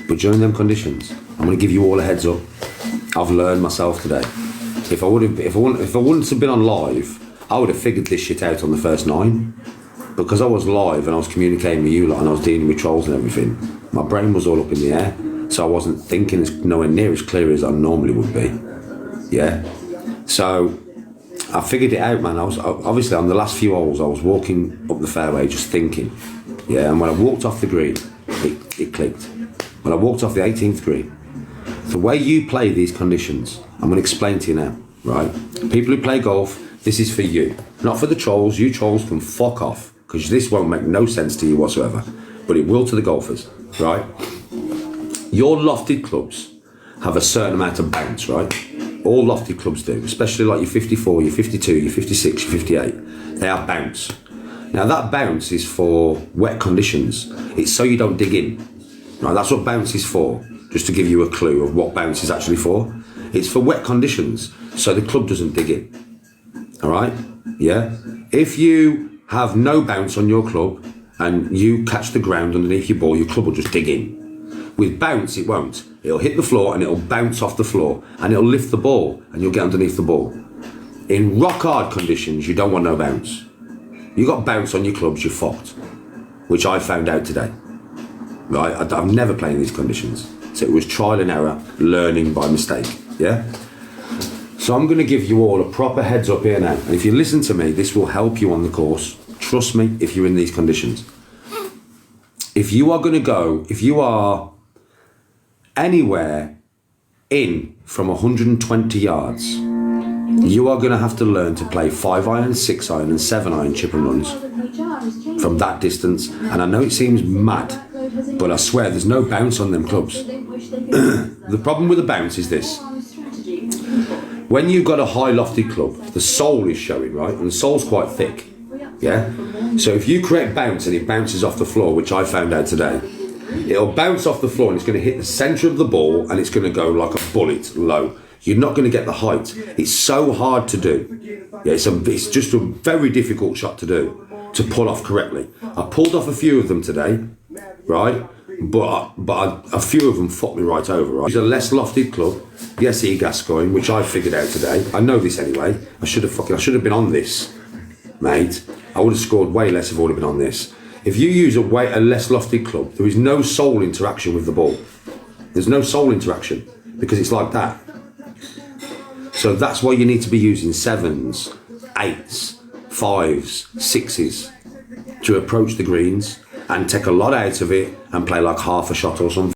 But during them conditions, I'm going to give you all a heads up. I've learned myself today. If I wouldn't have been on live, I would have figured this shit out on the first 9. Because I was live and I was communicating with you lot and I was dealing with trolls and everything, my brain was all up in the air. So I wasn't thinking nowhere near as clear as I normally would be. Yeah. So I figured it out, man. I was obviously on the last few holes, I was walking up the fairway just thinking. Yeah. And when I walked off the green, it clicked. When I walked off the 18th green, the way you play these conditions, I'm going to explain to you now, right? People who play golf, this is for you, not for the trolls. You trolls can fuck off because this won't make no sense to you whatsoever, but it will to the golfers, right? Your lofted clubs have a certain amount of bounce, right? All lofted clubs do, especially like your 54, your 52, your 56, your 58. They have bounce. Now that bounce is for wet conditions. It's so you don't dig in, right? That's what bounce is for, just to give you a clue of what bounce is actually for. It's for wet conditions, so the club doesn't dig in, all right? Yeah? If you have no bounce on your club and you catch the ground underneath your ball, your club will just dig in. With bounce, it won't. It'll hit the floor and it'll bounce off the floor and it'll lift the ball and you'll get underneath the ball. In rock hard conditions, you don't want no bounce. You got bounce on your clubs, you're fucked. Which I found out today. Right? I've never played in these conditions. So it was trial and error, learning by mistake. Yeah? So I'm going to give you all a proper heads up here now. And if you listen to me, this will help you on the course. Trust me, if you're in these conditions. If you are anywhere in from 120 yards, you are going to have to learn to play 5-iron, 6-iron and 7-iron chip and runs from that distance. And I know it seems mad, but I swear there's no bounce on them clubs. The problem with the bounce is this. When you've got a high lofted club, the sole is showing, right? And the sole's quite thick, yeah? So if you correct bounce and it bounces off the floor, which I found out today, it'll bounce off the floor and it's going to hit the centre of the ball and it's going to go like a bullet low. You're not going to get the height. It's so hard to do. Yeah, it's just a very difficult shot to do, to pull off correctly. I pulled off a few of them today, right? But a few of them fucked me right over, right? It's a less lofted club. Yes, E. Gascoigne, which I figured out today. I know this anyway. I should have been on this, mate. I would have scored way less if I would have been on this. If you use a less lofted club, there is no sole interaction with the ball. There's no sole interaction because it's like that. So that's why you need to be using 7s, 8s, 5s, 6s to approach the greens and take a lot out of it and play like half a shot or something.